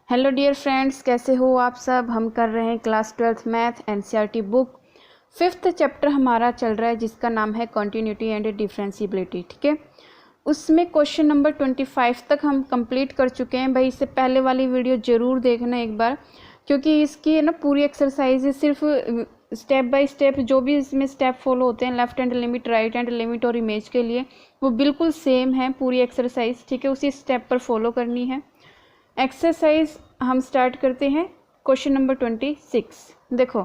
Hello dear friends, कैसे हो आप सब। हम कर रहे हैं class 12th math NCERT book 5th chapter हमारा चल रहा है जिसका नाम है कॉन्टिन्यूटी एंड डिफरेंशिएबिलिटी। ठीक है, उसमें क्वेश्चन नंबर 25 तक हम कंप्लीट कर चुके हैं। भाई इससे पहले वाली वीडियो ज़रूर देखना एक बार, क्योंकि इसकी है ना पूरी एक्सरसाइज सिर्फ स्टेप बाय स्टेप जो भी इसमें स्टेप फॉलो होते हैं, left hand limit, right hand limit और इमेज के लिए, वो बिल्कुल सेम है पूरी एक्सरसाइज। ठीक है, उसी स्टेप पर फॉलो करनी है। एक्सरसाइज हम स्टार्ट करते हैं। क्वेश्चन नंबर 26 देखो,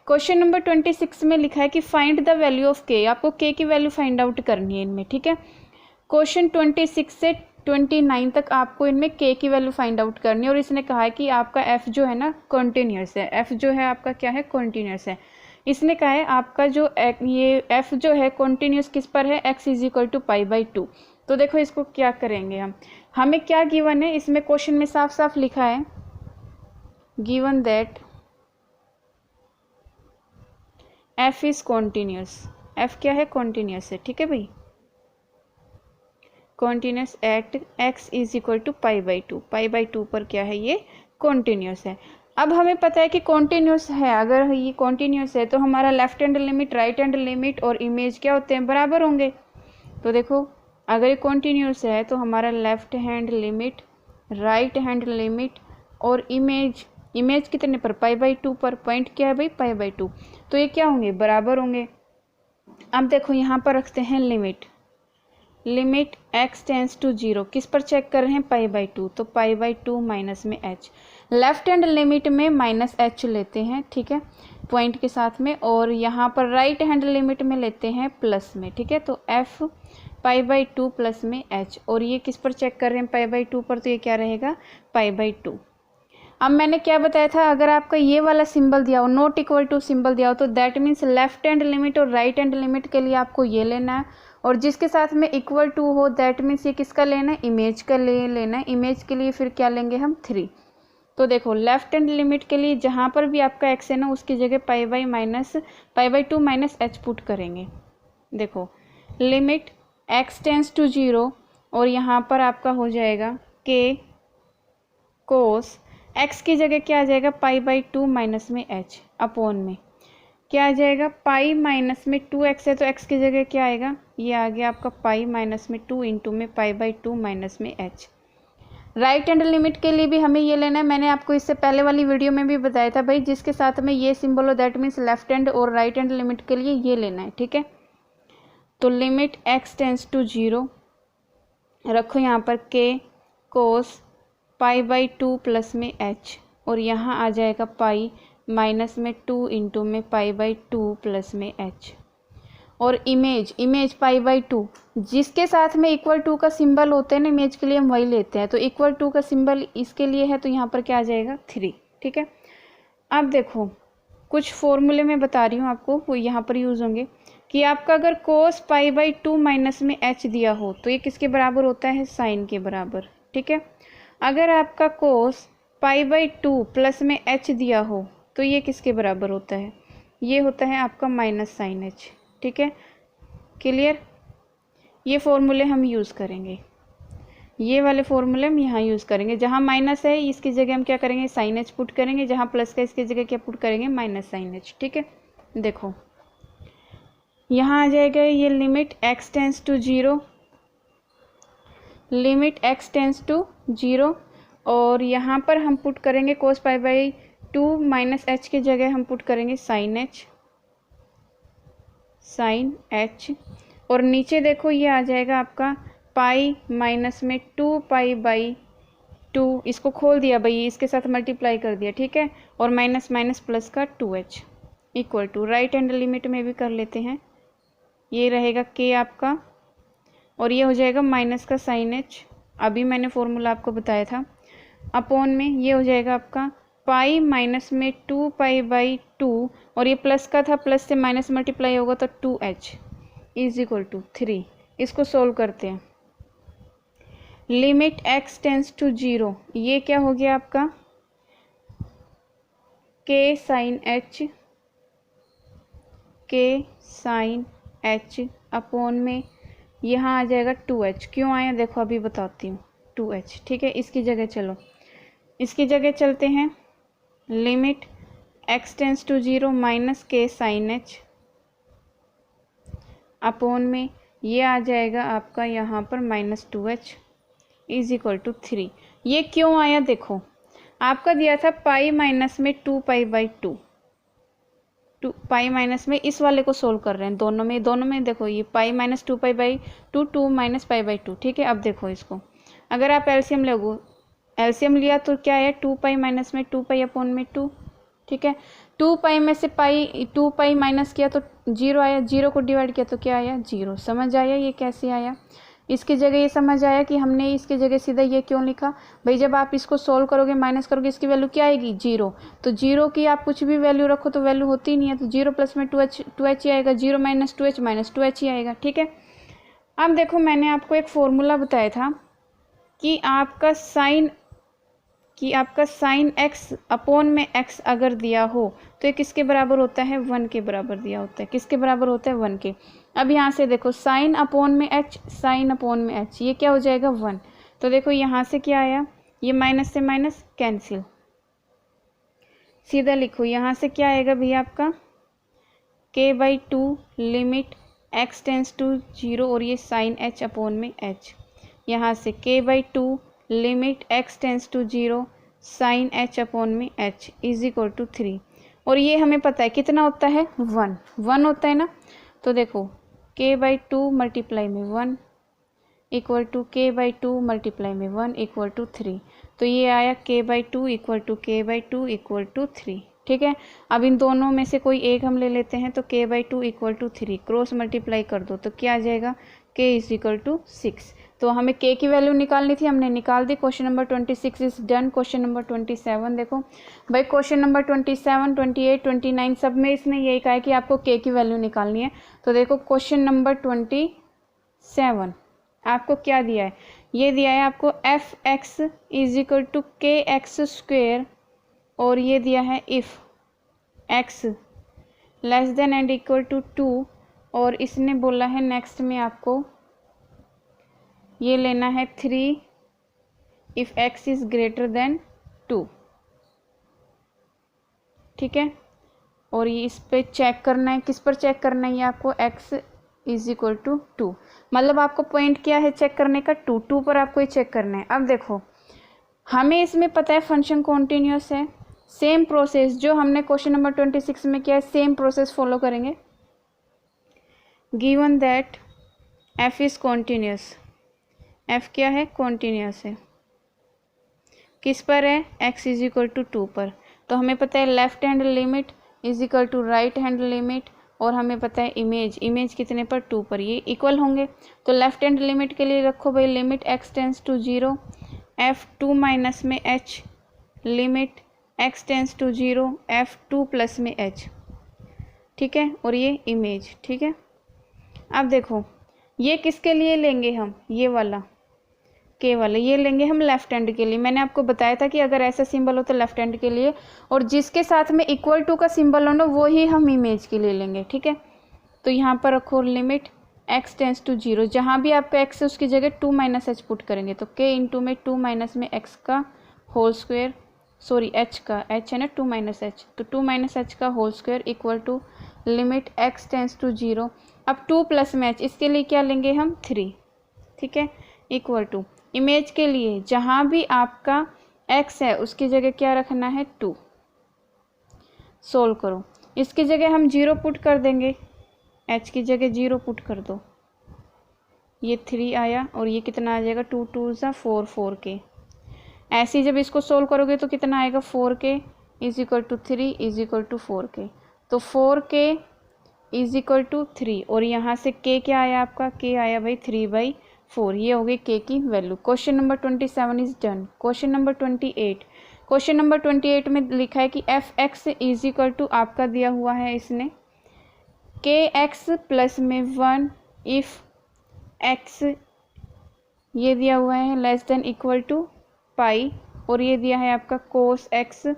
क्वेश्चन नंबर 26 में लिखा है कि फाइंड द वैल्यू ऑफ के। आपको के की वैल्यू फाइंड आउट करनी है इनमें। ठीक है, क्वेश्चन 26 से 29 तक आपको इनमें के की वैल्यू फाइंड आउट करनी है। और इसने कहा है कि आपका एफ जो है ना कॉन्टिन्यूस है। एफ जो है आपका क्या है, कॉन्टिन्यूस है। इसने कहा है आपका जो ये एफ जो है कॉन्टिन्यूस किस पर है, X is equal to pi by 2। तो देखो इसको क्या करेंगे हम, हमें क्या गिवन है, इसमें क्वेश्चन में साफ साफ लिखा है given that F is continuous. F क्या है, कॉन्टिन्यूस है। ठीक है भाई, continuous at X is equal to pi by 2। Pi by 2 पर क्या है, ये कॉन्टिन्यूस है। अब हमें पता है कि कॉन्टिन्यूस है, अगर ये कॉन्टिन्यूस है तो हमारा left hand limit, right hand limit और इमेज क्या होते हैं, बराबर होंगे। तो देखो अगर ये कॉन्टिन्यूस है तो हमारा left hand limit, right hand limit और इमेज कितने पर, पाई बाई 2 पर। पॉइंट क्या है भाई, पाई बाई 2। तो ये क्या होंगे, बराबर होंगे। अब देखो यहाँ पर रखते हैं लिमिट x टेंस टू 0, किस पर चेक कर रहे हैं, पाई बाई 2। तो पाई बाई 2 माइनस में h, लेफ्ट हैंड लिमिट में माइनस h लेते हैं। ठीक है, पॉइंट के साथ में। और यहाँ पर राइट हैंड लिमिट में लेते हैं प्लस में। ठीक है, तो f पाई बाई 2 प्लस में h। और ये किस पर चेक कर रहे हैं, पाई बाई 2 पर। तो ये क्या रहेगा, पाई बाई 2। अब मैंने क्या बताया था, अगर आपका ये वाला सिंबल दिया हो, नॉट इक्वल टू सिंबल दिया हो, तो that means left hand limit और राइट हैंड लिमिट के लिए आपको ये लेना है। और जिसके साथ में इक्वल टू हो दैट मीन्स ये किसका लेना है, इमेज का लेना है। इमेज के लिए फिर क्या लेंगे हम, 3। तो देखो लेफ्ट हैंड लिमिट के लिए जहाँ पर भी आपका एक्स है ना, उसकी जगह पाई बाई 2 माइनस एच पुट करेंगे। देखो लिमिट एक्स टेंस टू 0 और यहाँ पर आपका हो जाएगा के कोस एक्स की जगह क्या आ जाएगा, पाई बाई 2 माइनस में एच अपॉन में क्या आ जाएगा, पाई माइनस में 2x है तो x की जगह क्या आएगा, ये आ गया आपका पाई माइनस में 2 इंटू में पाई बाई 2 माइनस में h। राइट हैंड लिमिट के लिए भी हमें ये लेना है। मैंने आपको इससे पहले वाली वीडियो में भी बताया था भाई, जिसके साथ में ये सिंबल हो दैट मीन्स लेफ्ट हैंड और राइट हैंड लिमिट के लिए ये लेना है। ठीक है, तो लिमिट x टेंस टू 0 रखो यहाँ पर के कोस पाई बाई 2 प्लस में h और यहाँ आ जाएगा पाई माइनस में 2 इंटू में पाई बाई 2 प्लस में h। और इमेज पाई बाई 2, जिसके साथ में इक्वल टू का सिंबल होता है ना इमेज के लिए, हम वही लेते हैं। तो इक्वल टू का सिंबल इसके लिए है तो यहाँ पर क्या आ जाएगा, 3। ठीक है, अब देखो कुछ फॉर्मूले में बता रही हूँ आपको, वो यहाँ पर यूज़ होंगे कि आपका अगर कोस पाई बाई 2 माइनस में h दिया हो तो ये किसके बराबर होता है, साइन के बराबर। ठीक है, अगर आपका कोस पाई बाई 2 प्लस में h दिया हो तो ये किसके बराबर होता है, ये होता है आपका माइनस साइन h। ठीक है, क्लियर। ये फॉर्मूले हम यूज़ करेंगे, ये वाले फॉर्मूले हम यहाँ यूज़ करेंगे। जहाँ माइनस है इसकी जगह हम क्या करेंगे, साइन h पुट करेंगे। जहाँ प्लस का इसकी जगह क्या पुट करेंगे, माइनस साइन h। ठीक है, देखो यहाँ आ जाएगा ये limit x tends to 0, limit x tends to 0 और यहाँ पर हम पुट करेंगे cos pi by 2 minus h की जगह हम पुट करेंगे साइन h। और नीचे देखो ये आ जाएगा आपका पाई माइनस में 2 पाई बाई 2, इसको खोल दिया भाई, इसके साथ मल्टीप्लाई कर दिया। ठीक है, और माइनस माइनस प्लस का 2h equal to, right hand limit में भी कर लेते हैं। ये रहेगा के आपका और ये हो जाएगा माइनस का साइन h, अभी मैंने फॉर्मूला आपको बताया था, अपॉन में ये हो जाएगा आपका पाई माइनस में 2 पाई बाई 2 और ये प्लस का था, प्लस से माइनस मल्टीप्लाई होगा तो 2h इज इक्वल टू 3। इसको सोल्व करते हैं। लिमिट x टेंस टू 0, ये क्या हो गया आपका के साइन h अपॉन में यहाँ आ जाएगा 2h। क्यों आया देखो अभी बताती हूँ, 2h। ठीक है, इसकी जगह चलो इसकी जगह चलते हैं, limit x tends to 0 minus के साइन एच अपॉन में ये आ जाएगा आपका यहाँ पर -2h इज इक्वल टू 3। ये क्यों आया देखो, आपका दिया था पाई माइनस में 2π/2, पाई माइनस में इस वाले को सोल्व कर रहे हैं, दोनों में देखो ये पाई माइनस 2π/2 2 माइनस π/2। ठीक है, अब देखो इसको अगर आप एलसीएम लोगे, एलसीएम लिया तो क्या है 2π माइनस में 2π अपॉन में 2। ठीक है, 2π में से 2π माइनस किया तो 0 आया, 0 को डिवाइड किया तो क्या आया 0। समझ आया ये कैसे आया? इसकी जगह ये समझ आया कि हमने इसकी जगह सीधा ये क्यों लिखा भाई, जब आप इसको सोल्व करोगे माइनस करोगे इसकी वैल्यू क्या आएगी 0। तो 0 की आप कुछ भी वैल्यू रखो तो वैल्यू होती नहीं है, तो 0 प्लस में 2h ही आएगा, 0 माइनस 2h ही आएगा। ठीक है, अब देखो मैंने आपको एक फॉर्मूला बताया था कि आपका साइन x अपॉन में x अगर दिया हो तो ये किसके बराबर होता है 1 के बराबर दिया होता है। किसके बराबर होता है 1 के। अब यहाँ से देखो साइन अपॉन में h ये क्या हो जाएगा 1। तो देखो यहाँ से क्या आया, ये माइनस से माइनस कैंसिल, सीधा लिखो यहाँ से क्या आएगा भैया आपका k/2 limit x tends to 0 और ये साइन h अपॉन में h, यहाँ से k/2 limit x tends to 0 sine h upon में h इज इक्वल टू 3। और ये हमें पता है कितना होता है 1 होता है ना। तो देखो k/2 मल्टीप्लाई में 1 इक्वल टू k/2 मल्टीप्लाई में 1 इक्वल टू 3। तो ये आया k/2 इक्वल टू 3। ठीक है, अब इन दोनों में से कोई एक हम ले लेते हैं, तो k/2 equal to 3 cross multiply कर दो तो क्या आ जाएगा k इज इक्वल टू 6। तो हमें k की वैल्यू निकालनी थी, हमने निकाल दी। Question number 26 is done. Question number 27 देखो भाई, क्वेश्चन नंबर 27, 28, 29 सब में इसने यही कहा है कि आपको k की वैल्यू निकालनी है। तो देखो क्वेश्चन नंबर 27 आपको क्या दिया है, ये दिया है आपको f(x) is equal to kx² और ये दिया है if x less than and equal to 2 और इसने बोला है नेक्स्ट में आपको ये लेना है 3 if x is greater than 2। ठीक है, और ये इस पे चेक करना है, किस पर चेक करना है ये आपको x इज इक्वल टू 2। मतलब आपको पॉइंट क्या है चेक करने का 2 पर आपको ये चेक करना है। अब देखो हमें इसमें पता है फंक्शन कॉन्टिन्यूस है, सेम प्रोसेस जो हमने क्वेश्चन नंबर 26 में किया है सेम प्रोसेस फॉलो करेंगे। Given that f is continuous, f क्या है कॉन्टिन्यूस है, किस पर है x इज इक्वल टू 2 पर। तो हमें पता है left hand limit is equal to right hand limit और हमें पता है इमेज कितने पर 2 पर, ये इक्वल होंगे। तो लेफ्ट हैंड लिमिट के लिए रखो भाई limit x tends to 0 f2 minus में h limit x tends to 0 f2 plus में h। ठीक है, और ये इमेज। ठीक है, अब देखो ये किसके लिए लेंगे हम, ये वाला k वाला ये लेंगे हम लेफ्ट हैंड के लिए। मैंने आपको बताया था कि अगर ऐसा सिंबल हो तो लेफ्ट हैंड के लिए, और जिसके साथ में इक्वल टू का सिंबल हो ना वो ही हम इमेज के लिए लेंगे। ठीक है, तो यहाँ पर रखो लिमिट x टेंस टू 0, जहाँ भी आपका x है उसकी जगह 2 माइनस h पुट करेंगे तो k इंटू में 2 माइनस में x का होल स्क्वायर, सॉरी h का, h है ना 2 माइनस h, तो 2 माइनस h का whole square equal to limit x tends to 0। अब 2 प्लस में h, इसके लिए क्या लेंगे हम 3। ठीक है, इक्वल टू इमेज के लिए जहाँ भी आपका x है उसकी जगह क्या रखना है 2। सोल्व करो, इसकी जगह हम 0 पुट कर देंगे, h की जगह 0 पुट कर दो, ये 3 आया और ये कितना आ जाएगा 2 2 ज़ा 4 4k। ऐसे ही जब इसको सोल्व करोगे तो कितना आएगा 4k is equal to 3 is equal to 4k। तो 4k इज इक्वल टू 3 और यहाँ से k क्या आया आपका, k आया भाई 3/4। ये हो गई k की value. Question number 27 is done. Question number 28, question number 28 में लिखा है कि f(x) इज इक्वल टू आपका दिया हुआ है इसने kx प्लस में 1 इफ x ये दिया हुआ है लेस देन इक्वल टू पाई, और ये दिया है आपका cos x,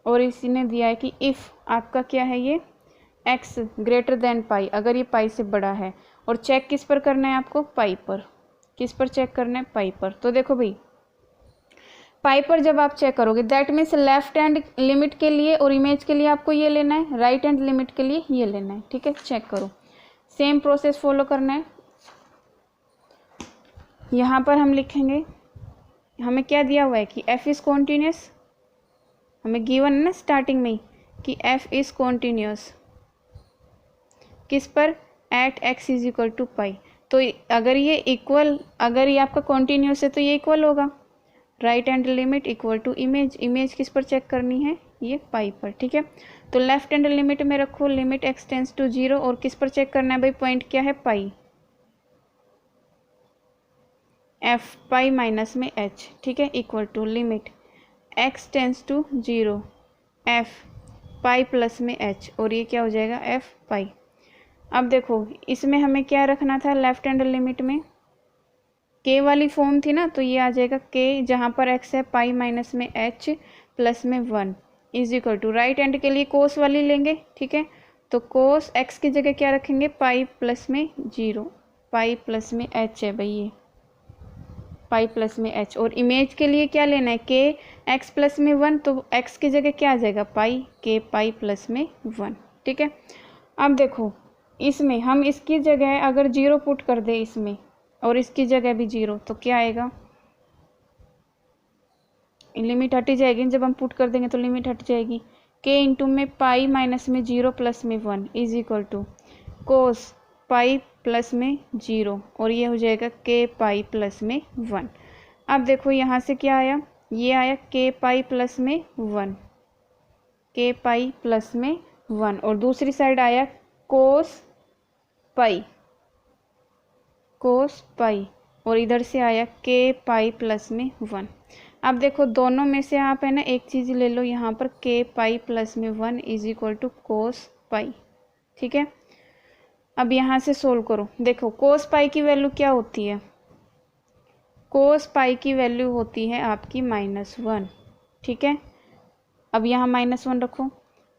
और इसने दिया है कि इफ़ आपका क्या है ये x ग्रेटर देन पाई, अगर ये पाई से बड़ा है। और चेक किस पर करना है आपको, पाई पर। किस पर चेक करना है, पाई पर। तो देखो भाई पाई पर जब आप चेक करोगे that means left hand limit के लिए और इमेज के लिए आपको ये लेना है, राइट हैंड लिमिट के लिए ये लेना है। ठीक है, चेक करो, सेम प्रोसेस फॉलो करना है। यहाँ पर हम लिखेंगे, हमें क्या दिया हुआ है कि f इज़ कॉन्टीन्यूस, हमें गिवन है ना स्टार्टिंग में ही कि f इज़ कॉन्टीन्यूस किस पर, at x is equal to pi. तो अगर ये इक्वल, अगर ये आपका कॉन्टीन्यूस है तो ये इक्वल होगा, right hand limit equal to image, image किस पर चेक करनी है, ये पाई पर। ठीक है, तो लेफ्ट हैंड लिमिट में रखो लिमिट x टेंस टू 0 और किस पर चेक करना है भाई, पॉइंट क्या है, पाई, f पाई माइनस में h। ठीक है, equal to limit x tends to 0 f pi plus में h और ये क्या हो जाएगा, f पाई। अब देखो इसमें हमें क्या रखना था, लेफ्ट हैंड लिमिट में k वाली फॉर्म थी ना, तो ये आ जाएगा k जहाँ पर x है पाई माइनस में h प्लस में 1 is equal to, right hand के लिए कोस वाली लेंगे। ठीक है, तो कोस x की जगह क्या रखेंगे, पाई प्लस में 0, पाई प्लस में h है भाई, ये पाई प्लस में h। और इमेज के लिए क्या लेना है, k x प्लस में 1, तो x की जगह क्या आ जाएगा, पाई, k पाई प्लस में 1। ठीक है, अब देखो इसमें हम इसकी जगह अगर 0 पुट कर दे इसमें और इसकी जगह भी 0, तो क्या आएगा, लिमिट हट जाएगी, जब हम पुट कर देंगे तो लिमिट हट जाएगी। k इंटू में पाई माइनस में 0 प्लस में 1 is equal to cos pi plus में 0 और ये हो जाएगा k पाई प्लस में 1। अब देखो यहाँ से क्या आया, ये आया k पाई प्लस में 1, k पाई प्लस में 1 और दूसरी साइड आया कोस पाई, कोस पाई और इधर से आया k पाई प्लस में 1। अब देखो दोनों में से आप है ना एक चीज़ ले लो, यहाँ पर k पाई प्लस में 1 इज इक्वल टू कोस पाई। ठीक है, अब यहाँ से सोल्व करो, देखो कोस पाई की वैल्यू क्या होती है, कोस पाई की वैल्यू होती है आपकी -1। ठीक है, अब यहाँ -1 रखो,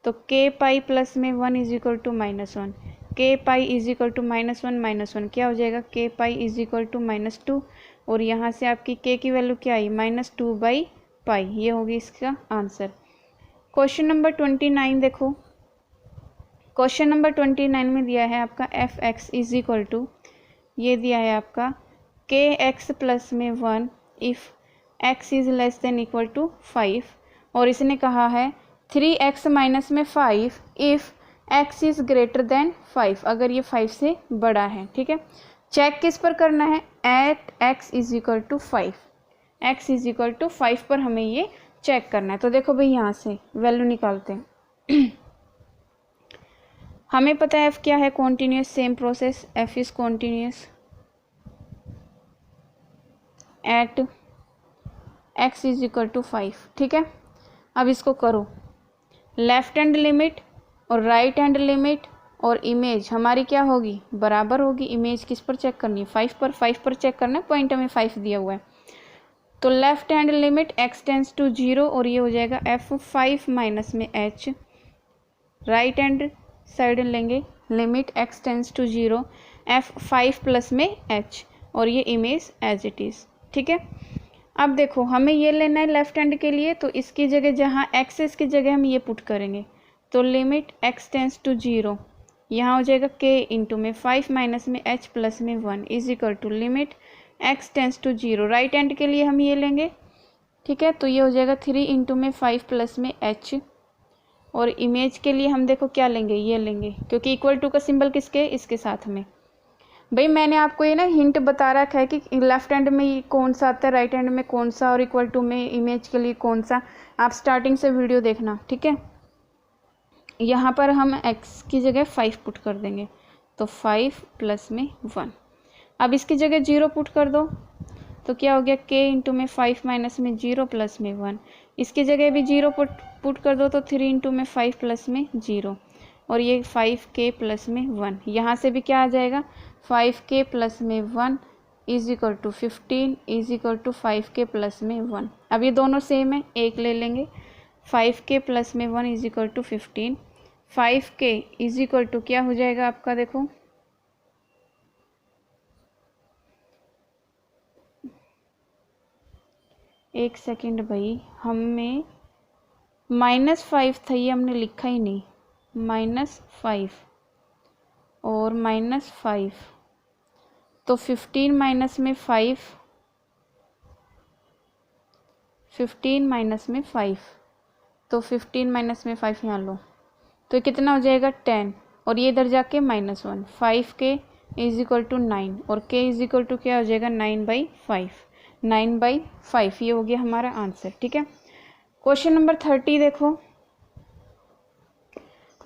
तो k पाई प्लस में 1 is equal to -1, k pi is equal to -1 क्या हो जाएगा, k pi is equal to -2 और यहाँ से आपकी k की वैल्यू क्या आई, -2/पाई। ये होगी इसका आंसर। क्वेश्चन नंबर 29 देखो, क्वेश्चन नंबर 29 में दिया है आपका F X is equal to, ये दिया है आपका के एक्स प्लस में 1 if X is less than equal to 5 और इसने कहा है 3x माइनस में 5 if x is greater than 5, अगर ये 5 से बड़ा है। ठीक है, चेक किस पर करना है, at x is equal to 5, x is equal to 5 पर हमें ये चेक करना है। तो देखो भाई यहाँ से वैल्यू निकालते हैं हमें पता है f क्या है, continuous, same process, f is continuous at x is equal to 5। ठीक है, अब इसको करो, लेफ्ट हैंड लिमिट और राइट हैंड लिमिट और इमेज हमारी क्या होगी, बराबर होगी। इमेज किस पर चेक करनी है, 5 पर, 5 पर चेक करना है, पॉइंट हमें 5 दिया हुआ है। तो left hand limit x tends to 0 और ये हो जाएगा f5 माइनस में h, राइट हैंड साइड लेंगे limit x tends to 0 f5 plus में h और ये इमेज एज इट इज़। ठीक है, अब देखो हमें ये लेना है लेफ्ट हैंड के लिए, तो इसकी जगह जहाँ x है इसकी जगह हम ये पुट करेंगे, तो लिमिट x टेंस टू 0 यहाँ हो जाएगा k इंटू में 5 माइनस में h प्लस में 1 is equal to limit x tends to 0, right hand के लिए हम ये लेंगे। ठीक है, तो ये हो जाएगा 3 इंटू में 5 प्लस में h और इमेज के लिए हम देखो क्या लेंगे, ये लेंगे, क्योंकि इक्वल टू का सिंबल किसके, इसके साथ में। भाई मैंने आपको ये ना हिंट बता रखा है कि लेफ्ट हैंड में ये कौन सा आता है, राइट हैंड में कौन सा और इक्वल टू में इमेज के लिए कौन सा, आप स्टार्टिंग से वीडियो देखना। ठीक है, यहाँ पर हम x की जगह 5 पुट कर देंगे, तो 5 प्लस में 1। अब इसकी जगह 0 पुट कर दो, तो क्या हो गया k इंटू में 5 माइनस में 0 प्लस में 1, इसकी जगह भी 0 पुट कर दो, तो 3 इंटू में 5 प्लस में 0 और ये 5k प्लस में 1, यहाँ से भी क्या आ जाएगा 5k प्लस में 1 is equal to 15 is equal to 5k plus में 1। अब ये दोनों सेम है, एक ले लेंगे, 5k प्लस में 1 is equal to 15, 5k is equal to क्या हो जाएगा आपका, देखो एक सेकेंड भाई, हमें -5 था, ये हमने लिखा ही नहीं। -5 और -5, तो 15 माइनस में 5, 15 माइनस में 5, तो 15 माइनस में 5 यहाँ लो, तो कितना हो जाएगा 10, और ये इधर जाके -1, 5k इज इक्वल टू 9, और k इज इक्वल टू क्या हो जाएगा 9/5, 9/5, ये हो गया हमारा आंसर। ठीक है, क्वेश्चन नंबर 30 देखो।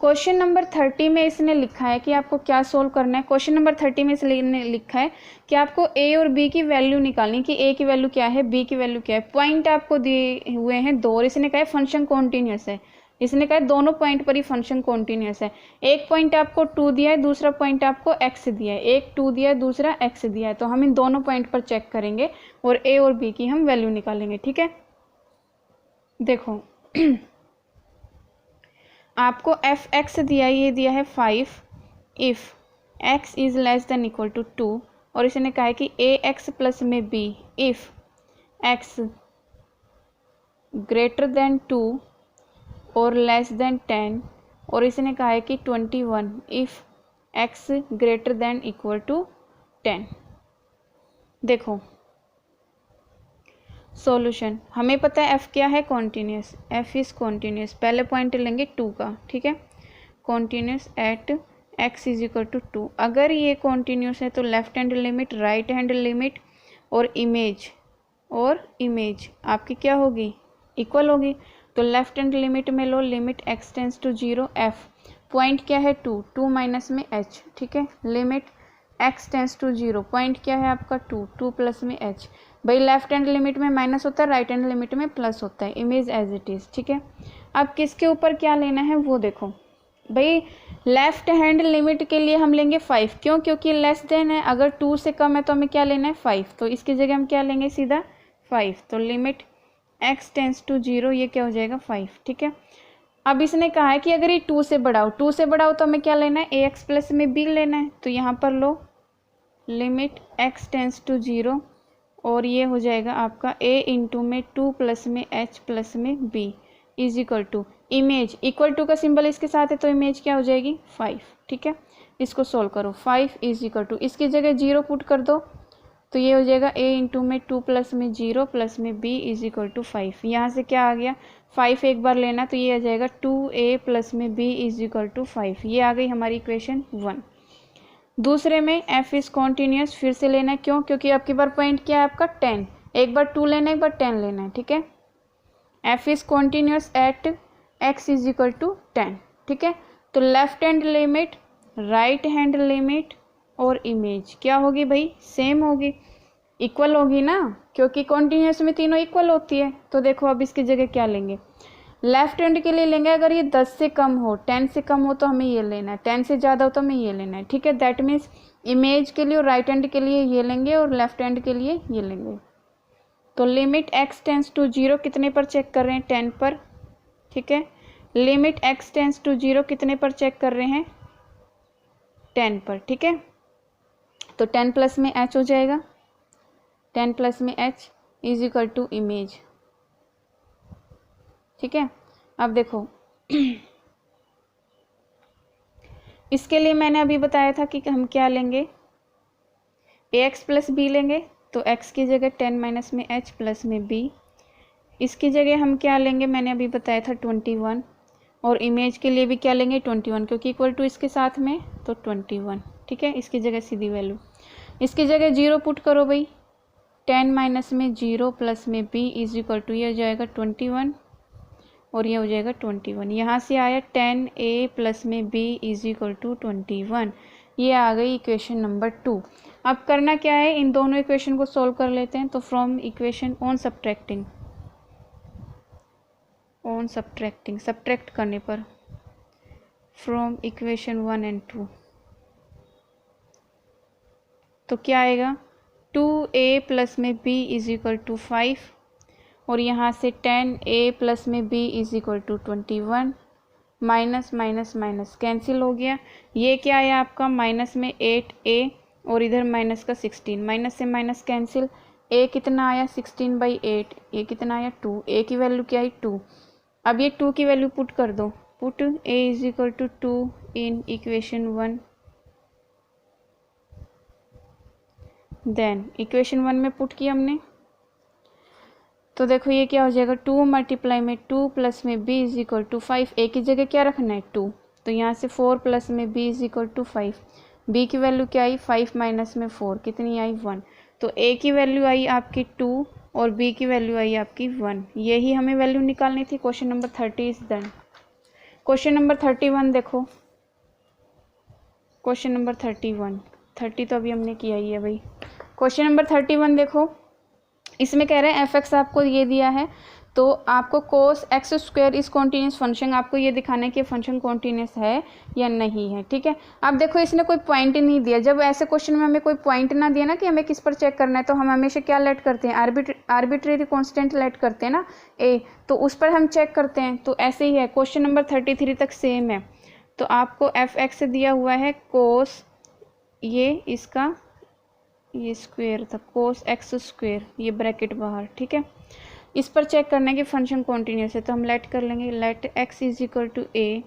क्वेश्चन नंबर 30 में इसने लिखा है कि आपको क्या सोल्व करना है। क्वेश्चन नंबर 30 में इसने लिखा है कि आपको ए और बी की वैल्यू निकालनी, कि ए की वैल्यू क्या है, बी की वैल्यू क्या है। पॉइंट आपको दिए हुए हैं दो, और इसने कहा है फंक्शन कॉन्टिन्यूस है। इसने कहा है दोनों पॉइंट पर ही फंक्शन कॉन्टिन्यूस है। एक पॉइंट आपको 2 दिया है, दूसरा पॉइंट आपको x दिया है। एक 2 दिया है, दूसरा x दिया है, तो हम इन दोनों पॉइंट पर चेक करेंगे और ए और बी की हम वैल्यू निकालेंगे। ठीक है, देखो आपको f(x) दिया है, ये दिया है 5 if x is less than equal to 2, और इसने कहा है कि ax प्लस में b if x greater than 2 और लेस देन 10, और इसने कहा है कि 21 if x greater than equal to 10। देखो सॉल्यूशन, हमें पता है f क्या है, कॉन्टिन्यूस, f इज़ कॉन्टिन्यूस। पहले पॉइंट लेंगे 2 का, ठीक है, continuous at x is equal to 2। अगर ये कॉन्टिन्यूस है तो left hand limit, right hand limit और इमेज आपकी क्या होगी, इक्वल होगी। तो लेफ्ट हैंड लिमिट में लो, limit x tends to 0, f point क्या है 2, 2 माइनस में h, ठीक है, limit x tends to 0, point क्या है आपका 2, 2 प्लस में h। भाई लेफ्ट हैंड लिमिट में माइनस होता है, राइट हैंड लिमिट में प्लस होता है, इमेज एज इट इज़। ठीक है, अब किसके ऊपर क्या लेना है वो देखो। भाई लेफ्ट हैंड लिमिट के लिए हम लेंगे 5, क्यों, क्योंकि लेस देन है, अगर 2 से कम है तो हमें क्या लेना है 5, तो इसकी जगह हम क्या लेंगे सीधा 5, तो लिमिट x टेंस टू 0, ये क्या हो जाएगा 5। ठीक है, अब इसने कहा है कि अगर ये 2 से बढ़ाओ, 2 से बढ़ाओ तो हमें क्या लेना है ax प्लस में b लेना है, तो यहाँ पर लो लिमिट x टेंस टू 0, और ये हो जाएगा आपका a इंटू में 2 प्लस में h प्लस में b is equal to image, equal to का सिंबल इसके साथ है तो इमेज क्या हो जाएगी 5। ठीक है, इसको सोल्व करो, 5 इज इक्वल टू, इसकी जगह 0 पुट कर दो, तो ये हो जाएगा a इंटू में 2 प्लस में 0 प्लस में b इज इक्वल टू 5। यहाँ से क्या आ गया 5 एक बार लेना, तो ये आ जाएगा 2a प्लस में b इज इक्वल टू 5। ये आ गई हमारी इक्वेशन 1। दूसरे में f इज कॉन्टिन्यूस, फिर से लेना है, क्यों, क्योंकि आपके बार पॉइंट क्या है आपका 10, एक बार 2 लेना है, एक बार 10 लेना है। ठीक है, f is continuous at x is equal to 10। ठीक है, तो left hand limit, right hand limit और इमेज क्या होगी भाई, सेम होगी, इक्वल होगी ना, क्योंकि कॉन्टिन्यूस में तीनों इक्वल होती है। तो देखो अब इसकी जगह क्या लेंगे, लेफ्ट हैंड के लिए लेंगे, अगर ये 10 से कम हो, 10 से कम हो तो हमें ये लेना है, 10 से ज़्यादा हो तो हमें ये लेना है। ठीक है, दैट मीन्स इमेज के लिए और राइट हैंड के लिए ये लेंगे और लेफ्ट हैंड के लिए ये लेंगे। तो लिमिट x टेंस टू 0 कितने पर चेक कर रहे हैं, 10 पर। ठीक है, लिमिट x टेंस टू 0 कितने पर चेक कर रहे हैं, 10 पर। ठीक है, तो 10 प्लस में h हो जाएगा, 10 प्लस में h is equal to image. ठीक है, अब देखो इसके लिए मैंने अभी बताया था कि हम क्या लेंगे, ax प्लस b लेंगे, तो x की जगह 10 माइनस में h प्लस में b, इसकी जगह हम क्या लेंगे, मैंने अभी बताया था 21, और इमेज के लिए भी क्या लेंगे 21, क्योंकि इक्वल टू इसके साथ में तो 21। ठीक है, इसकी जगह सीधी वैल्यू, इसकी जगह 0 पुट करो भाई, 10 माइनस में 0 प्लस में b इज इक्वल टू, ये हो जाएगा 21 और ये हो जाएगा 21। यहाँ से आया 10a प्लस में b इज इक्वल टू 21। ये आ गई इक्वेशन नंबर 2। अब करना क्या है, इन दोनों इक्वेशन को सोल्व कर लेते हैं। तो from equation on subtracting subtract करने पर फ्रॉम इक्वेशन 1 एंड 2, तो क्या आएगा 2a प्लस में b इज इक्वल टू 5, और यहाँ से 10a प्लस में b is equal to 21, minus minus minus cancel हो गया। ये क्या है आपका, माइनस में 8a और इधर माइनस का 16, माइनस से माइनस कैंसिल, ए कितना आया 16/8, ए कितना आया 2, ए की वैल्यू क्या आई 2। अब ये 2 की वैल्यू पुट कर दो, put A is equal to 2 in equation 1, then equation 1 में पुट किया हमने, तो देखो ये क्या हो जाएगा 2 मल्टीप्लाई में 2 प्लस में b इज इक्वल टू 5, ए की जगह क्या रखना है 2, तो यहाँ से 4 प्लस में b is equal to 5, b की वैल्यू क्या आई 5 माइनस में 4 कितनी आई 1, तो a की वैल्यू आई आपकी 2 और b की वैल्यू आई आपकी 1, यही हमें वैल्यू निकालनी थी। Question number 30 is done. Question number 31 देखो, क्वेश्चन नंबर 31, 30 तो अभी हमने किया ही है भाई। क्वेश्चन नंबर 31 देखो, इसमें कह रहे हैं एफ एक्स आपको ये दिया है, तो आपको cos x square is continuous function, आपको ये दिखाना है कि फंक्शन कॉन्टीन्यूस है या नहीं है, ठीक है। अब देखो इसने कोई पॉइंट नहीं दिया, जब ऐसे क्वेश्चन में हमें कोई पॉइंट ना दिया ना कि हमें किस पर चेक करना है, तो हम हमेशा क्या लेट करते हैं, आर्बिट्रेरी कॉन्स्टेंट लेट करते हैं ना ए, तो उस पर हम चेक करते हैं। तो ऐसे ही है, क्वेश्चन नंबर 33 तक सेम है। तो आपको एफ एक्स दिया हुआ है कोस, ये इसका ये स्क्वायर था कोस एक्स स्क्वायर, ये ब्रैकेट बाहर, ठीक है। इस पर चेक करने की फंक्शन कॉन्टीन्यूस है, तो हम लेट कर लेंगे, let X is equal to A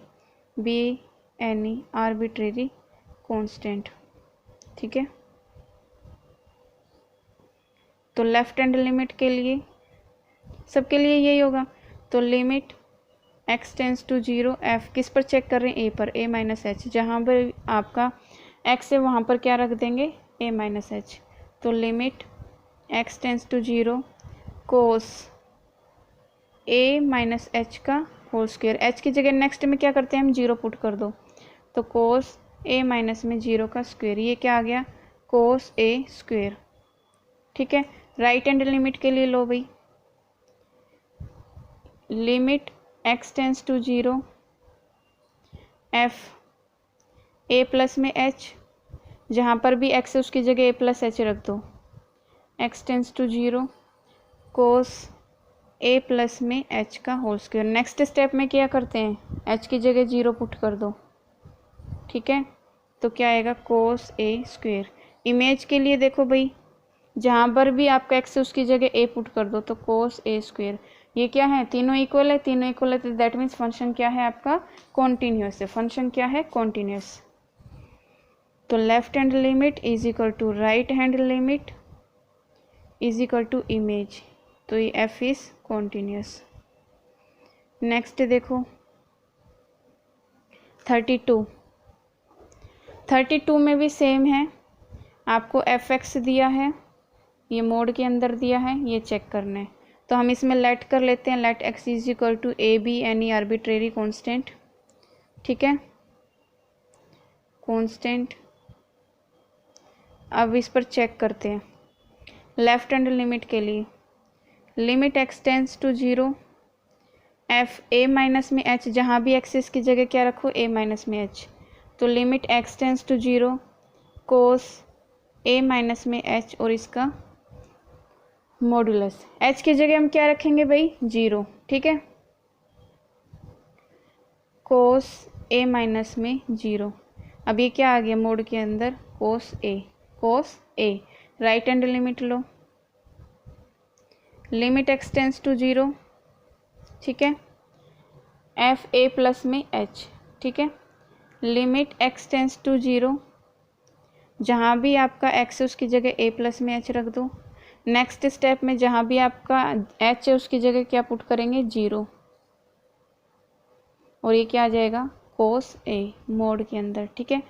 B any arbitrary constant, ठीक है। तो लेफ्ट हैंड लिमिट के लिए सबके लिए यही होगा, तो limit x tends to 0, F किस पर चेक कर रहे हैं, ए पर, ए माइनस एच, जहाँ पर आपका एक्स है वहाँ पर क्या रख देंगे ए माइनस एच, तो limit x tends to 0 cos A minus H का होल स्क्वायर, एच की जगह नेक्स्ट में क्या करते हैं हम 0 पुट कर दो, तो कोस ए माइनस में 0 का स्क्वायर, ये क्या आ गया कोस ए स्क्वायर, ठीक है। राइट हैंड लिमिट के लिए लो भाई, limit x tends to 0 F A plus में एच, जहाँ पर भी एक्स है उसकी जगह ए प्लस एच रख दो, X tends to 0 cos A plus में एच का होल स्क्वायर। नेक्स्ट स्टेप में क्या करते हैं, एच की जगह 0 पुट कर दो, ठीक है, तो क्या आएगा कोस ए स्क्वायर। इमेज के लिए देखो भाई, जहाँ पर भी आपका एक्स है उसकी जगह ए पुट कर दो, तो कोस ए स्क्वायर, ये क्या है तीनों इक्वल है, तीनों इक्वल है, तो दैट मीन्स फंक्शन क्या है आपका कॉन्टीन्यूस है, फंक्शन क्या है कॉन्टीन्यूस। तो left hand limit is equal to right hand limit is equal to image, तो ये एफ इज कॉन्टीन्यूस। नेक्स्ट देखो 32 में भी सेम है, आपको एफ एक्स दिया है, ये मोड के अंदर दिया है, ये चेक करना है, तो हम इसमें लेट कर लेते हैं, let X is equal to A B any arbitrary constant, ठीक है, कॉन्स्टेंट। अब इस पर चेक करते हैं लेफ्ट हैंड लिमिट के लिए, limit x tends to 0 F A minus में एच, जहाँ भी एक्सिस की जगह क्या रखो ए माइनस में एच, तो limit x tends to 0 cos A minus में एच और इसका मॉडुलस, एच की जगह हम क्या रखेंगे भाई 0, ठीक है, कोस ए माइनस में 0। अब ये क्या आ गया मोड के अंदर cos A, right hand limit लो, लिमिट एक्स टेंस टू 0, ठीक है, एफ ए प्लस में एच, ठीक है, लिमिट एक्स टेंस टू 0, जहाँ भी आपका एक्स है उसकी जगह ए प्लस में एच रख दो। नेक्स्ट स्टेप में जहाँ भी आपका एच है उसकी जगह क्या पुट करेंगे 0, और ये क्या आ जाएगा कोस ए मोड के अंदर, ठीक है।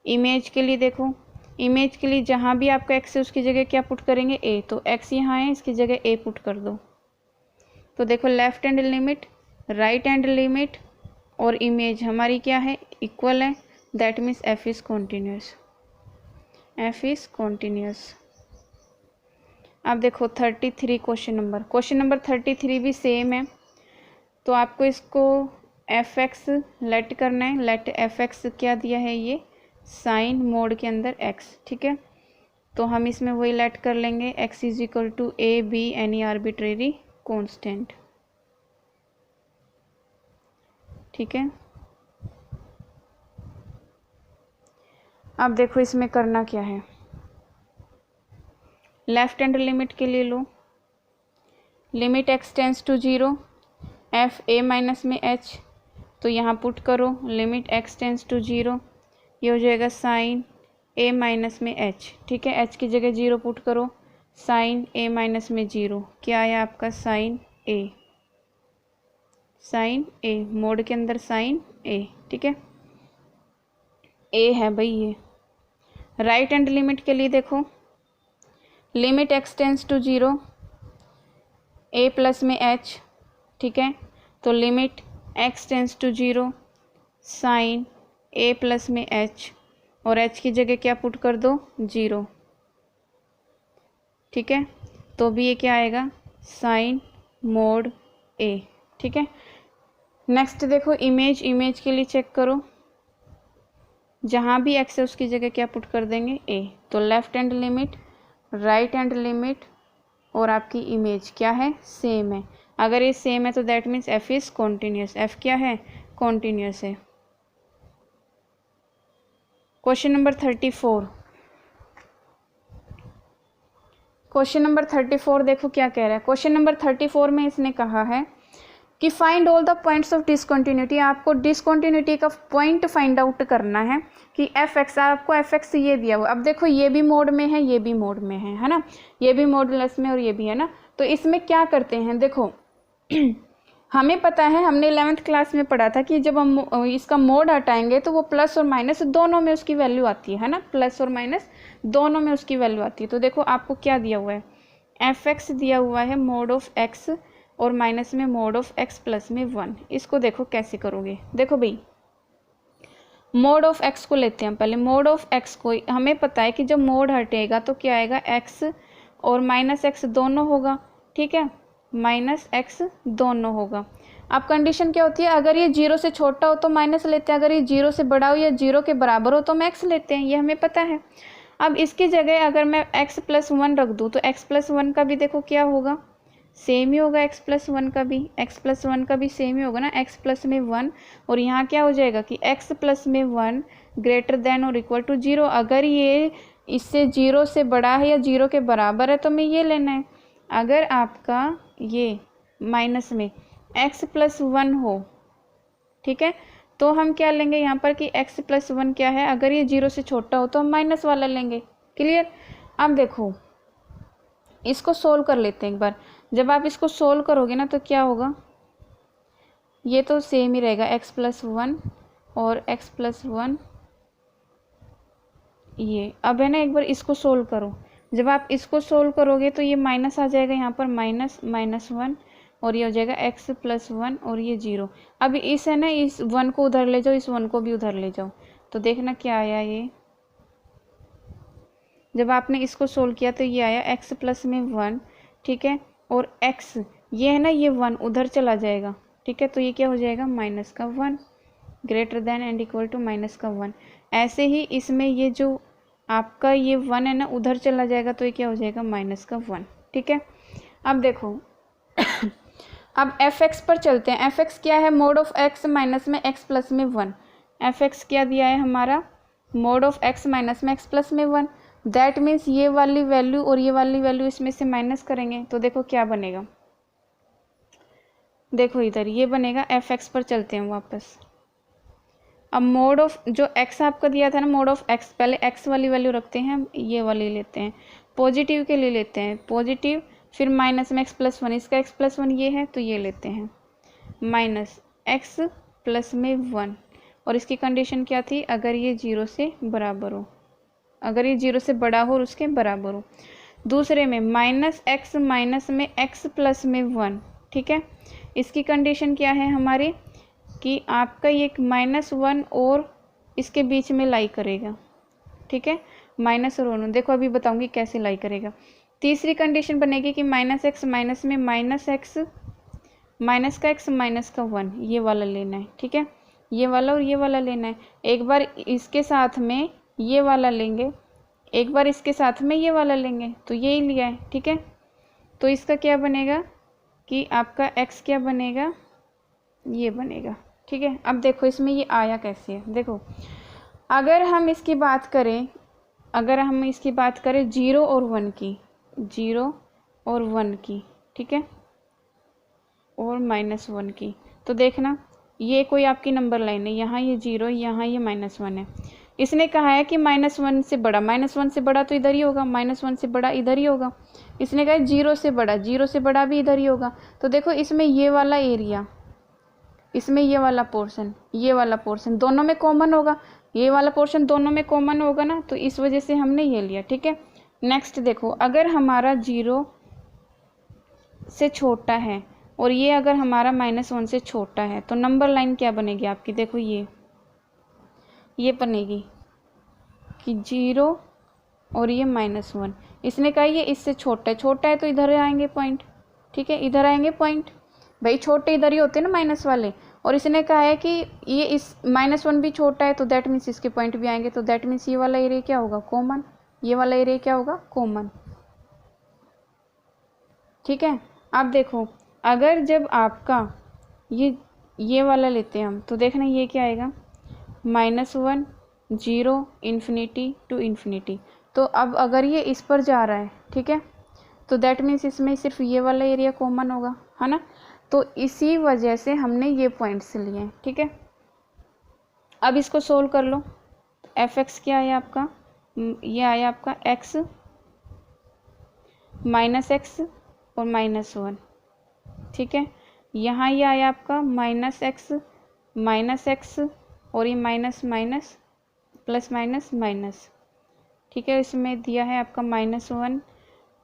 इमेज के लिए देखो, इमेज के लिए जहाँ भी आपका एक्स है उसकी जगह क्या पुट करेंगे ए, तो एक्स यहाँ है इसकी जगह ए पुट कर दो, तो देखो left hand limit right hand limit और इमेज हमारी क्या है इक्वल है, that means F is continuous, F is continuous. अब देखो 33 क्वेश्चन नंबर 33 भी सेम है, तो आपको इसको एफ एक्स लेट करना है, लेट एफ एक्स क्या दिया है ये साइन मोड के अंदर एक्स, ठीक है, तो हम इसमें वही लेट कर लेंगे x is equal to A B any arbitrary constant, ठीक है। अब देखो इसमें करना क्या है, लेफ्ट हैंड लिमिट के लिए लो, limit x tends to 0 F A minus में h, तो यहाँ पुट करो लिमिट x टेंस टू 0, ये हो जाएगा साइन a माइनस में h। ठीक है, h की जगह 0 पुट करो, साइन a माइनस में 0, क्या आया आपका sine a, sine a, mod के अंदर साइन a। ठीक है, a है भाई ये। राइट हैंड लिमिट के लिए देखो, limit x tends to 0 a plus में h। ठीक है, तो लिमिट x टेंस टू 0 साइन a प्लस में h, और h की जगह क्या पुट कर दो 0। ठीक है, तो भी ये क्या आएगा साइन मोड a। ठीक है, नेक्स्ट देखो इमेज, इमेज के लिए चेक करो, जहाँ भी x है उसकी जगह क्या पुट कर देंगे a। तो left hand limit, right hand limit और आपकी इमेज क्या है सेम है। अगर ये सेम है तो that means f is continuous, f क्या है कॉन्टिन्यूस है। क्वेश्चन नंबर 34, क्वेश्चन नंबर 34 देखो क्या कह रहा है। क्वेश्चन नंबर 34 में इसने कहा है कि find all the points of discontinuity, आपको डिसकंटिन्यूटी का पॉइंट फाइंड आउट करना है कि एफ एक्स, आपको एफ एक्स ये दिया हुआ। अब देखो ये भी मोड में है, ये भी मोड में है ना, ये भी मॉडुलस में और ये भी है ना। तो इसमें क्या करते हैं देखो हमें पता है, हमने 11th क्लास में पढ़ा था कि जब हम इसका मोड हटाएंगे तो वो प्लस और माइनस दोनों में उसकी वैल्यू आती है ना, प्लस और माइनस दोनों में उसकी वैल्यू आती है। तो देखो आपको क्या दिया हुआ है, एफ एक्स दिया हुआ है मोड ऑफ एक्स और माइनस में मोड ऑफ एक्स प्लस में 1। इसको देखो कैसे करोगे। देखो भाई मोड ऑफ एक्स को लेते हैं पहले। मोड ऑफ एक्स को हमें पता है कि जब मोड हटेगा तो क्या आएगा, एक्स और माइनस एक्स दोनों होगा। ठीक है, माइनस एक्स दोनों होगा। अब कंडीशन क्या होती है, अगर ये 0 से छोटा हो तो माइनस लेते हैं, अगर ये 0 से बड़ा हो या 0 के बराबर हो तो हम एक्स लेते हैं, ये हमें पता है। अब इसकी जगह अगर मैं x प्लस 1 रख दूँ तो x प्लस 1 का भी देखो क्या होगा, सेम ही होगा। x प्लस 1 का भी, x प्लस 1 का भी सेम ही होगा ना, x प्लस में 1। और यहाँ क्या हो जाएगा कि x प्लस में 1 ग्रेटर देन और इक्वल टू 0। अगर ये इससे 0 से बड़ा है या 0 के बराबर है तो हमें ये लेना है। अगर आपका ये माइनस में x प्लस 1 हो, ठीक है, तो हम क्या लेंगे यहाँ पर कि x प्लस 1 क्या है, अगर ये 0 से छोटा हो तो हम माइनस वाला लेंगे। क्लियर। अब देखो इसको सोल्व कर लेते हैं एक बार। जब आप इसको सोल्व करोगे ना तो क्या होगा, ये तो सेम ही रहेगा x प्लस 1 और x प्लस 1 ये। अब है ना एक बार इसको सोल्व करो, जब आप इसको सोल्व करोगे तो ये माइनस आ जाएगा यहाँ पर, माइनस माइनस 1 और ये हो जाएगा x प्लस 1 और ये 0। अब इस है ना इस 1 को उधर ले जाओ, इस 1 को भी उधर ले जाओ, तो देखना क्या आया। ये जब आपने इसको सोल्व किया तो ये आया x प्लस में 1। ठीक है, और x ये है ना ये 1 उधर चला जाएगा। ठीक है, तो ये क्या हो जाएगा माइनस का 1 greater than and equal to minus का 1। ऐसे ही इसमें ये जो आपका ये 1 है ना उधर चला जाएगा तो ये क्या हो जाएगा माइनस का 1। ठीक है, अब देखो अब एफ एक्स पर चलते हैं। एफ एक्स क्या है, मोड ऑफ एक्स माइनस में एक्स प्लस में 1। एफ एक्स क्या दिया है हमारा, मोड ऑफ एक्स माइनस में एक्स प्लस में 1। दैट मीन्स ये वाली वैल्यू और ये वाली वैल्यू इसमें से माइनस करेंगे तो देखो क्या बनेगा। देखो इधर ये बनेगा, एफ एक्स पर चलते हैं वापस। अब मोड ऑफ जो एक्स आपका दिया था ना, मोड ऑफ एक्स, पहले एक्स वाली वैल्यू रखते हैं, ये वाली लेते हैं, पॉजिटिव के लिए लेते हैं पॉजिटिव, फिर माइनस में एक्स प्लस 1, इसका एक्स प्लस 1 ये है तो ये लेते हैं माइनस एक्स प्लस में 1। और इसकी कंडीशन क्या थी, अगर ये 0 से बराबर हो, अगर ये 0 से बड़ा हो और उसके बराबर हो। दूसरे में माइनस एक्स माइनस में एक्स प्लस में 1। ठीक है, इसकी कंडीशन क्या है हमारी कि आपका ये माइनस 1 और इसके बीच में लाई करेगा। ठीक है, माइनस और 1, देखो अभी बताऊंगी कैसे लाई करेगा। तीसरी कंडीशन बनेगी कि माइनस एक्स माइनस में माइनस एक्स माइनस का एक्स माइनस का 1, ये वाला लेना है। ठीक है, ये वाला और ये वाला लेना है। एक बार इसके साथ में ये वाला लेंगे, एक बार इसके साथ में ये वाला लेंगे, तो यही लिया है। ठीक है, तो इसका क्या बनेगा कि आपका x क्या बनेगा, ये बनेगा। ठीक है, अब देखो इसमें ये आया कैसे है। देखो अगर हम इसकी बात करें, अगर हम इसकी बात करें 0 और 1 की, 0 और 1 की, ठीक है, और -1 की। तो देखना ये कोई आपकी नंबर लाइन है, यहाँ ये 0, यहाँ ये -1 है। इसने कहा है कि -1 से बड़ा, -1 से बड़ा तो इधर ही होगा, -1 से बड़ा इधर ही होगा। इसने कहा 0 से बड़ा, 0 से बड़ा भी इधर ही होगा। तो देखो इसमें ये वाला एरिया, इसमें ये वाला पोर्शन, ये वाला पोर्शन दोनों में कॉमन होगा, ये वाला पोर्शन दोनों में कॉमन होगा ना, तो इस वजह से हमने ये लिया, ठीक है। नेक्स्ट देखो, अगर हमारा 0 से छोटा है और ये अगर हमारा -1 से छोटा है तो नंबर लाइन क्या बनेगी आपकी, देखो ये बनेगी कि 0 और ये -1। इसने कहा ये इससे छोटा है, छोटा है तो इधर आएंगे पॉइंट, ठीक है, इधर आएंगे पॉइंट, भाई छोटे इधर ही होते हैं ना माइनस वाले। और इसने कहा है कि ये इस -1 भी छोटा है तो दैट मीन्स इसके पॉइंट भी आएंगे, तो दैट मीन्स ये वाला एरिया क्या होगा, कॉमन, ये वाला एरिया क्या होगा, कॉमन, ठीक है। अब देखो अगर जब आपका ये वाला लेते हैं हम, तो देखना ये क्या आएगा, -1 0 इन्फिनिटी टू इन्फिनिटी। तो अब अगर ये इस पर जा रहा है, ठीक है, तो दैट मीन्स इसमें सिर्फ ये वाला एरिया कॉमन होगा, है ना। तो इसी वजह से हमने ये पॉइंट्स लिए हैं, ठीक है। अब इसको सोल्व कर लो। f(x) क्या आया आपका, ये आया आपका x -x और -1, ठीक है। यहाँ ये आया आपका -x और ये minus minus plus minus minus, ठीक है। इसमें दिया है आपका -1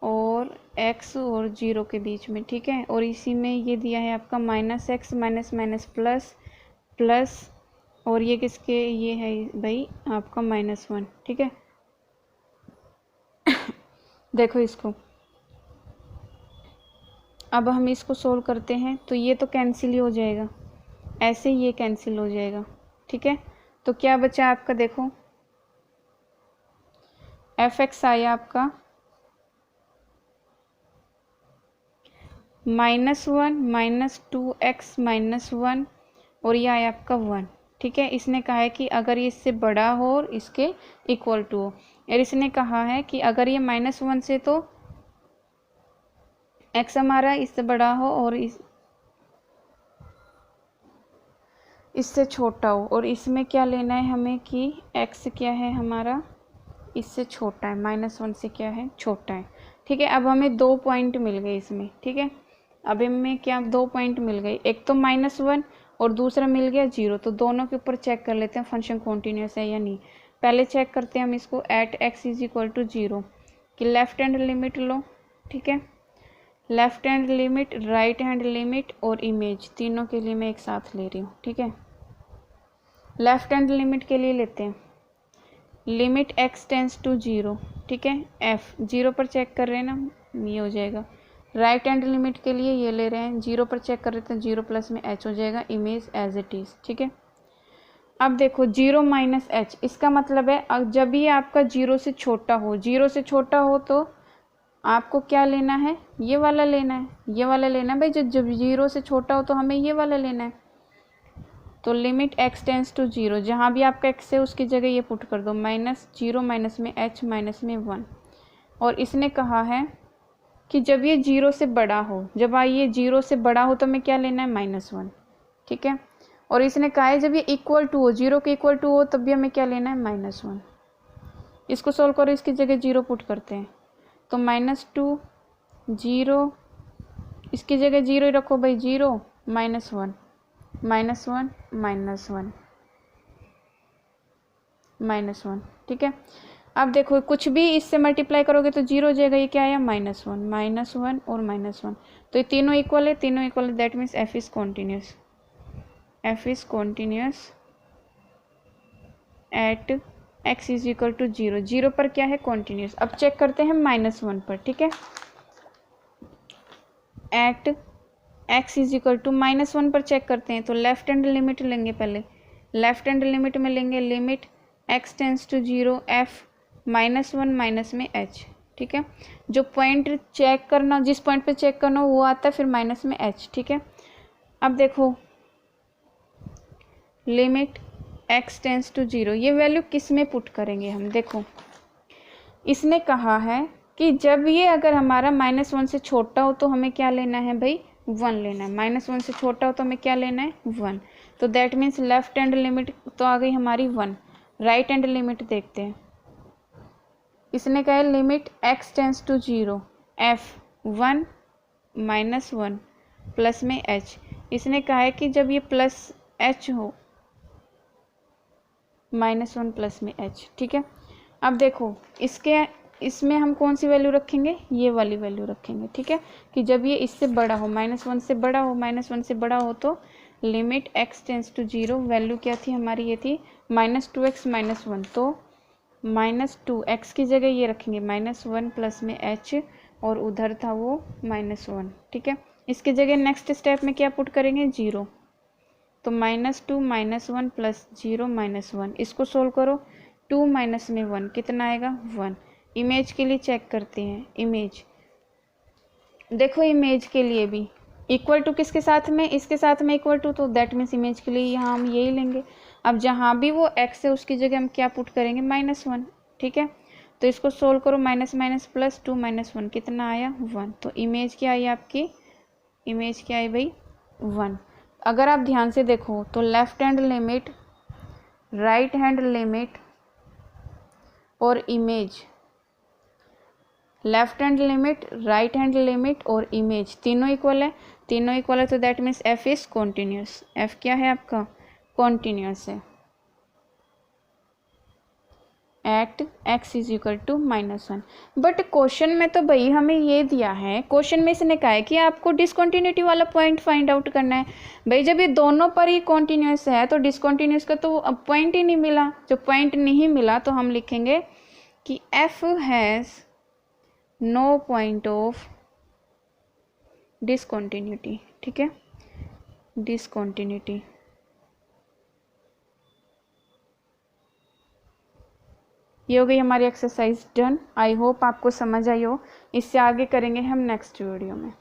और x और 0 के बीच में, ठीक है। और इसी में ये दिया है आपका -x minus minus plus plus, और ये किसके, ये है भाई आपका -1, ठीक है। देखो इसको, अब हम इसको सोल्व करते हैं तो ये तो कैंसिल ही हो जाएगा, ऐसे ये कैंसिल हो जाएगा, ठीक है। तो क्या बचा आपका, देखो f(x) आया आपका -1 -2x -1 और ये आया आपका 1, ठीक है। इसने कहा है कि अगर ये इससे बड़ा हो और इसके इक्वल टू हो, और इसने कहा है कि अगर ये -1 से तो x हमारा इससे बड़ा हो और इससे छोटा हो, और इसमें क्या लेना है हमें कि x क्या है हमारा इससे छोटा है, -1 से क्या है, छोटा है, ठीक है। अब हमें 2 पॉइंट मिल गए इसमें, ठीक है। अब हमें क्या 2 पॉइंट मिल गए, एक तो -1 और दूसरा मिल गया 0। तो दोनों के ऊपर चेक कर लेते हैं फंक्शन कॉन्टीन्यूअस है या नहीं। पहले चेक करते हैं हम इसको @x = 0 कि लेफ्ट हैंड लिमिट लो, ठीक है। Left hand limit, right hand limit और इमेज, तीनों के लिए मैं एक साथ ले रही हूँ, ठीक है। लेफ्ट हैंड लिमिट के लिए लेते हैं लिमिट x टेंस टू 0, ठीक है। f 0 पर चेक कर रहे हैं ना, ये हो जाएगा। राइट हैंड लिमिट के लिए ये ले रहे हैं 0 पर चेक कर रहे थे, 0 प्लस में h हो जाएगा, इमेज एज इट इज़, ठीक है। अब देखो 0 - h, इसका मतलब है जब भी आपका 0 से छोटा हो, 0 से छोटा हो तो आपको क्या लेना है, ये वाला लेना है, ये वाला लेना है भाई। जब 0 से छोटा हो तो हमें ये वाला लेना है। तो लिमिट x टेंस टू 0, जहाँ भी आपका x है उसकी जगह ये पुट कर दो, -0 माइनस में h माइनस में 1। और इसने कहा है कि जब ये 0 से बड़ा हो, जब ये 0 से बड़ा हो तो हमें क्या लेना है, -1, ठीक है। और इसने कहा है जब ये इक्वल टू हो, 0 के इक्वल टू हो, तब भी हमें क्या लेना है, -1। इसको सोल्व करो, इसकी जगह 0 पुट करते हैं, तो -2 0, इसकी जगह 0 ही रखो भाई, 0 -1 -1, ठीक है। अब देखो कुछ भी इससे मल्टीप्लाई करोगे तो 0 हो जाएगा, ये क्या आया, -1 और -1। तो ये तीनों इक्वल है, तीनों इक्वल है, that means f is continuous, f is continuous at x = 0, 0 पर क्या है, कॉन्टिन्यूस। अब चेक करते हैं -1 पर, ठीक है। एट x = -1 पर चेक करते हैं, तो लेफ्ट हैंड लिमिट लेंगे पहले। लेफ्ट हैंड लिमिट में लेंगे limit x tends to 0 f -1 minus में h, ठीक है। जो पॉइंट चेक करना, जिस पॉइंट पे चेक करना वो आता है फिर माइनस में h, ठीक है। अब देखो लिमिट x टेंस टू 0, ये वैल्यू किस में पुट करेंगे हम, देखो इसने कहा है कि जब ये अगर हमारा -1 से छोटा हो तो हमें क्या लेना है भाई, 1 लेना है। -1 से छोटा हो तो हमें क्या लेना है, 1। तो that means left hand limit तो आ गई हमारी 1। राइट हैंड लिमिट देखते हैं। इसने कहा है limit x tends to 0 f(1 - 1) plus में h। इसने कहा है कि जब ये प्लस h हो, -1 प्लस में h, ठीक है। अब देखो इसमें हम कौन सी वैल्यू रखेंगे, ये वाली वैल्यू रखेंगे, ठीक है। कि जब ये इससे बड़ा हो, -1 से बड़ा हो, -1 से बड़ा हो तो limit x tends to 0, value क्या थी हमारी, ये थी -2x - 1, तो -2x की जगह ये रखेंगे -1 प्लस में h, और उधर था वो -1, ठीक है। इसकी जगह नेक्स्ट स्टेप में क्या पुट करेंगे, 0, तो -2 - 1 प्लस 0 - 1, इसको सोल्व करो। 2 माइनस में 1 कितना आएगा, 1। इमेज के लिए चेक करते हैं, इमेज देखो, इमेज के लिए भी इक्वल टू किसके साथ में, इसके साथ में इक्वल टू, तो दैट मीन्स इमेज के लिए यहाँ हम यही लेंगे। अब जहाँ भी वो x है उसकी जगह हम क्या पुट करेंगे, -1, ठीक है। तो इसको सोल्व करो, माइनस माइनस प्लस 2 - 1 कितना आया, 1। तो इमेज क्या आई आपकी, इमेज क्या आई भाई, 1। अगर आप ध्यान से देखो तो left hand limit, right hand limit और image, left hand limit, right hand limit और इमेज तीनों इक्वल है, तीनों इक्वल है, तो that means f is continuous. f क्या है आपका, कॉन्टिन्यूस है at x is equal to -1। But question में तो भाई हमें ये दिया है, क्वेश्चन में इसने कहा है कि आपको डिसकंटिन्यूटी वाला पॉइंट फाइंड आउट करना है। भाई जब ये दोनों पर ही कॉन्टिन्यूस है तो डिसकंटिन्यूस का तो अब पॉइंट ही नहीं मिला। जब पॉइंट नहीं मिला तो हम लिखेंगे कि f has no point of discontinuity, ठीक है, डिसकंटिन्यूटी। ये हो गई हमारी एक्सरसाइज डन। आई होप आपको समझ आई हो। इससे आगे करेंगे हम नेक्स्ट वीडियो में।